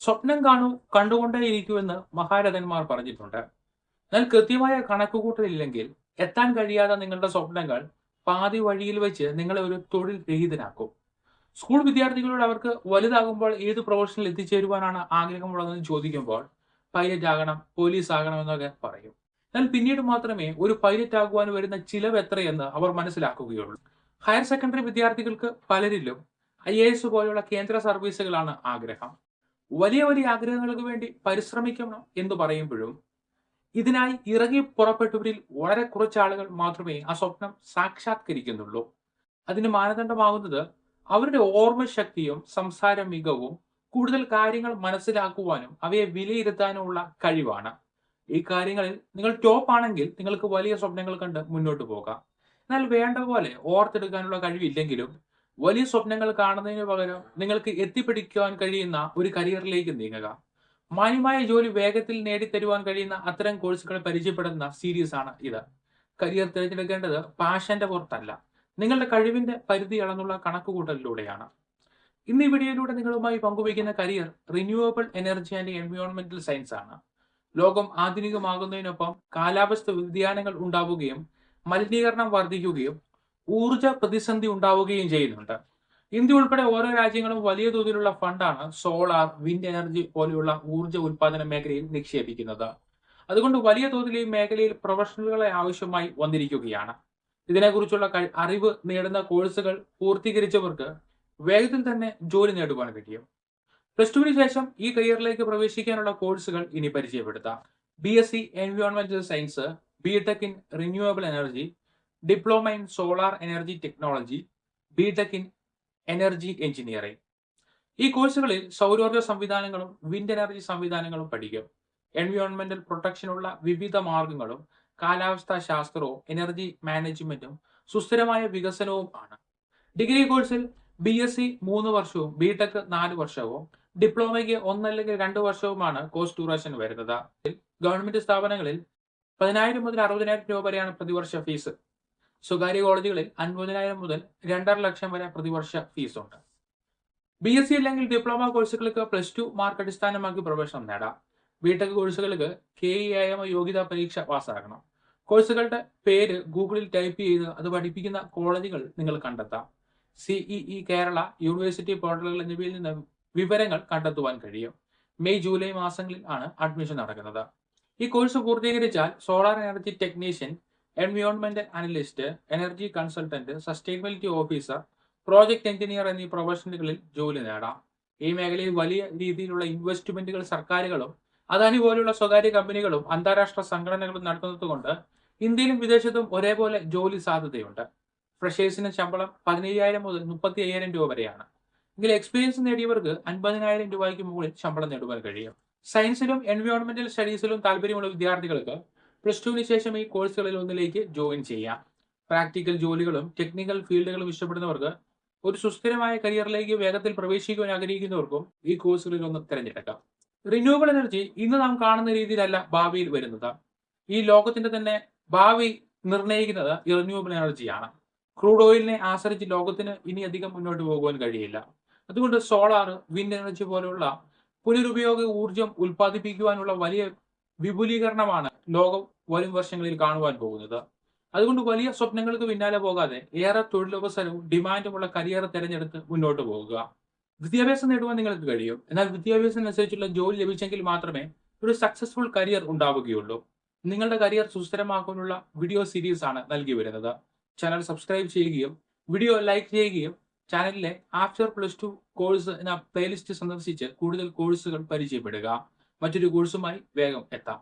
സ്വപ്നം കണ്ടുകൊണ്ടേയിരിക്കുമെന്ന് മഹാരഥന്മാർ പറഞ്ഞിട്ടുണ്ട്. എന്നാൽ കൃത്യമായ കണക്കുകൂട്ടലില്ലെങ്കിൽ എത്താൻ കഴിയാത്ത നിങ്ങളുടെ സ്വപ്നങ്ങൾ പാതി വഴിയിൽ വെച്ച് നിങ്ങളെ ഒരു തൊഴിൽ രഹിതനാക്കും. സ്കൂൾ വിദ്യാർത്ഥികളോട് അവർക്ക് വലുതാകുമ്പോൾ ഏത് പ്രൊഫഷനിൽ എത്തിച്ചേരുവാനാണ് ആഗ്രഹമുള്ളതെന്ന് ചോദിക്കുമ്പോൾ പൈലറ്റ് ആകണം, പോലീസ് ആകണം എന്നൊക്കെ പറയും. എന്നാൽ പിന്നീട് മാത്രമേ ഒരു പൈലറ്റ് ആകുവാൻ വരുന്ന ചിലവ് എത്രയെന്ന് അവർ മനസ്സിലാക്കുകയുള്ളൂ. ഹയർ സെക്കൻഡറി വിദ്യാർത്ഥികൾക്ക് പലരിലും IAS പോലെയുള്ള കേന്ദ്ര സർവീസുകളാണ് ആഗ്രഹം. വലിയ വലിയ ആഗ്രഹങ്ങൾക്ക് വേണ്ടി പരിശ്രമിക്കണം എന്ന് പറയുമ്പോഴും ഇതിനായി ഇറങ്ങി പുറപ്പെട്ടവരിൽ വളരെ കുറച്ച് ആളുകൾ മാത്രമേ ആ സ്വപ്നം സാക്ഷാത്കരിക്കുന്നുള്ളൂ. അതിന് മാനദണ്ഡമാകുന്നത് അവരുടെ ഓർമ്മശക്തിയും സംസാര മികവും കൂടുതൽ കാര്യങ്ങൾ മനസ്സിലാക്കുവാനും അവയെ വിലയിരുത്താനുമുള്ള കഴിവാണ്. ഈ കാര്യങ്ങളിൽ നിങ്ങൾ ടോപ്പ് ആണെങ്കിൽ നിങ്ങൾക്ക് വലിയ സ്വപ്നങ്ങൾ കണ്ട് മുന്നോട്ട് പോകാം. എന്നാൽ വേണ്ട പോലെ ഓർത്തെടുക്കാനുള്ള കഴിവില്ലെങ്കിലും വലിയ സ്വപ്നങ്ങൾ കാണുന്നതിന് പകരം നിങ്ങൾക്ക് എത്തിപ്പിടിക്കുവാൻ കഴിയുന്ന ഒരു കരിയറിലേക്ക് നീങ്ങുക. മാന്യമായ ജോലി വേഗത്തിൽ നേടിത്തരുവാൻ കഴിയുന്ന അത്തരം കോഴ്സുകൾ പരിചയപ്പെടുന്ന സീരീസ് ആണ് ഇത്. കരിയർ തിരഞ്ഞെടുക്കേണ്ടത് പാഷന്റെ പുറത്തല്ല, നിങ്ങളുടെ കഴിവിന്റെ പരിധി അളന്നുള്ള കണക്കുകൂട്ടലിലൂടെയാണ്. ഇന്ന് ഈ വീഡിയോയിലൂടെ നിങ്ങളുമായി പങ്കുവയ്ക്കുന്ന കരിയർ റിന്യൂവബിൾ എനർജി ആൻഡ് എൻവയോൺമെന്റൽ സയൻസ് ആണ്. ലോകം ആധുനികമാകുന്നതിനൊപ്പം കാലാവസ്ഥ വ്യതിയാനങ്ങൾ ഉണ്ടാവുകയും മലിനീകരണം വർദ്ധിക്കുകയും ഊർജ പ്രതിസന്ധി ഉണ്ടാവുകയും ചെയ്യുന്നുണ്ട്. ഇന്ത്യ ഉൾപ്പെടെ ഓരോ രാജ്യങ്ങളും വലിയ തോതിലുള്ള ഫണ്ടാണ് സോളാർ, വിൻഡ് എനർജി പോലെയുള്ള ഊർജ്ജ ഉൽപാദന മേഖലയിൽ നിക്ഷേപിക്കുന്നത്. അതുകൊണ്ട് വലിയ തോതിൽ ഈ മേഖലയിൽ പ്രൊഫഷണലുകളെ ആവശ്യമായി വന്നിരിക്കുകയാണ്. ഇതിനെക്കുറിച്ചുള്ള അറിവ് നേടുന്ന കോഴ്സുകൾ പൂർത്തീകരിച്ചവർക്ക് വേഗത്തിൽ തന്നെ ജോലി നേടുവാൻ കഴിയും. +2 ശേഷം ഈ കരിയറിലേക്ക് പ്രവേശിക്കാനുള്ള കോഴ്സുകൾ ഇനി പരിചയപ്പെടുത്താം. BSc എൻവയോൺമെന്റൽ science, BTech in renewable energy, diploma in solar energy technology, BTech in energy engineering. ഈ കോഴ്സുകളിൽ സൗരോർജ്ജ സംവിധാനങ്ങളും വിൻഡ് എനർജി സംവിധാനങ്ങളും പഠിക്കും. എൻവയോൺമെന്റൽ പ്രൊട്ടക്ഷനുള്ള വിവിധ മാർഗങ്ങളും കാലാവസ്ഥാ ശാസ്ത്രവും എനർജി മാനേജ്മെന്റും സുസ്ഥിരമായ വികസനവും ആണ്. ഡിഗ്രി കോഴ്സിൽ BSc 3 വർഷവും BTech 4 വർഷവും ഡിപ്ലോമയ്ക്ക് 1 അല്ലെങ്കിൽ 2 വർഷവുമാണ് കോഴ്സ് ഡ്യൂറേഷൻ വരുന്നത്. ഗവൺമെന്റ് സ്ഥാപനങ്ങളിൽ 10,000 മുതൽ 60,000 രൂപ വരെയാണ് പ്രതിവർഷ ഫീസ്. സ്വകാര്യ കോളേജുകളിൽ 50,000 മുതൽ 2.5 ലക്ഷം വരെ പ്രതിവർഷ ഫീസ് ഉണ്ട്. BSc അല്ലെങ്കിൽ ഡിപ്ലോമ കോഴ്സുകൾക്ക് +2 മാർക്ക് അടിസ്ഥാനമാക്കി പ്രവേശനം നേടാം. BTech കോഴ്സുകൾക്ക് KEIM യോഗ്യതാ പരീക്ഷ പാസ്സാകണം. കോഴ്സുകളുടെ പേര് ഗൂഗിളിൽ ടൈപ്പ് ചെയ്ത് അത് പഠിപ്പിക്കുന്ന കോളേജുകൾ നിങ്ങൾ കണ്ടെത്താം. CEE കേരള, യൂണിവേഴ്സിറ്റി പോർട്ടലുകൾ എന്നിവയിൽ നിന്ന് വിവരങ്ങൾ കണ്ടെത്തുവാൻ കഴിയും. മെയ് ജൂലൈ മാസങ്ങളിൽ ആണ് അഡ്മിഷൻ നടക്കുന്നത്. ഈ കോഴ്സ് പൂർത്തീകരിച്ചാൽ സോളാർ എനർജി ടെക്നീഷ്യൻ, എൻവയോൺമെന്റൽ analyst, energy consultant, sustainability officer, project engineer എന്നീ പ്രൊഫഷനുകളിൽ ജോലി നേടാം. ഈ മേഖലയിൽ വലിയ രീതിയിലുള്ള ഇൻവെസ്റ്റ്മെന്റുകൾ സർക്കാരുകളും അദാനി പോലുള്ള സ്വകാര്യ കമ്പനികളും അന്താരാഷ്ട്ര സംഘടനകളും നടത്തുന്നതുകൊണ്ട് ഇന്ത്യയിലും വിദേശത്തും ഒരേപോലെ ജോലി സാധ്യതയുണ്ട്. ഫ്രഷേഴ്സിന് ശമ്പളം 15,000 മുതൽ 35,000 രൂപ വരെയാണ്. എങ്കിൽ എക്സ്പീരിയൻസ് നേടിയവർക്ക് 50,000 രൂപയ്ക്ക് മുകളിൽ ശമ്പളം നേടുവാൻ കഴിയും. സയൻസിലും എൻവയോൺമെന്റൽ സ്റ്റഡീസിലും താല്പര്യമുള്ള വിദ്യാർത്ഥികൾക്ക് +2 ശേഷം ഈ കോഴ്സുകളിൽ ഒന്നിലേക്ക് ജോയിൻ ചെയ്യാം. പ്രാക്ടിക്കൽ ജോലികളും ടെക്നിക്കൽ ഫീൽഡുകളും ഇഷ്ടപ്പെടുന്നവർക്ക് ഒരു സുസ്ഥിരമായ കരിയറിലേക്ക് വേഗത്തിൽ പ്രവേശിക്കുവാൻ ആഗ്രഹിക്കുന്നവർക്കും ഈ കോഴ്സുകളിൽ ഒന്ന് തിരഞ്ഞെടുക്കാം. റിന്യൂവബിൾ എനർജി ഇന്ന് നാം കാണുന്ന രീതിയിലല്ല ഭാവിയിൽ വരുന്നത്. ഈ ലോകത്തിന്റെ തന്നെ ഭാവി നിർണ്ണയിക്കുന്നത് ഈ റിന്യൂവബിൾ എനർജിയാണ്. ക്രൂഡ് ഓയിലിനെ ആശ്രയിച്ച് ലോകത്തിന് ഇനി അധികം മുന്നോട്ട് പോകുവാൻ കഴിയില്ല. അതുകൊണ്ട് സോളാർ, വിൻഡ് എനർജി പോലുള്ള പുനരുപയോഗ ഊർജം ഉൽപ്പാദിപ്പിക്കുവാനുള്ള വലിയ വിപുലീകരണമാണ് ലോകം വരും വർഷങ്ങളിൽ കാണുവാൻ പോകുന്നത്. അതുകൊണ്ട് വലിയ സ്വപ്നങ്ങൾക്ക് പിന്നാലെ പോകാതെ ഏറെ തൊഴിലവസരവും ഡിമാൻഡുമുള്ള കരിയർ തിരഞ്ഞെടുത്ത് മുന്നോട്ട് പോകുക. വിദ്യാഭ്യാസം നേടുവാൻ നിങ്ങൾക്ക് കഴിയും. എന്നാൽ വിദ്യാഭ്യാസത്തിനനുസരിച്ചുള്ള ജോലി ലഭിച്ചെങ്കിൽ മാത്രമേ ഒരു സക്സസ്ഫുൾ കരിയർ ഉണ്ടാവുകയുള്ളൂ. നിങ്ങളുടെ കരിയർ സുസ്ഥിരമാക്കാനുള്ള വീഡിയോ സീരീസ് ആണ് നൽകി വരുന്നത്. ചാനൽ സബ്സ്ക്രൈബ് ചെയ്യുകയും വീഡിയോ ലൈക്ക് ചെയ്യുകയും ചാനലിലെ ആഫ്റ്റർ +2 കോഴ്സ് എന്ന പ്ലേലിസ്റ്റ് സന്ദർശിച്ച് കൂടുതൽ കോഴ്സുകൾ പരിചയപ്പെടുക. മറ്റൊരു കോഴ്സുമായി വേഗം എത്താം.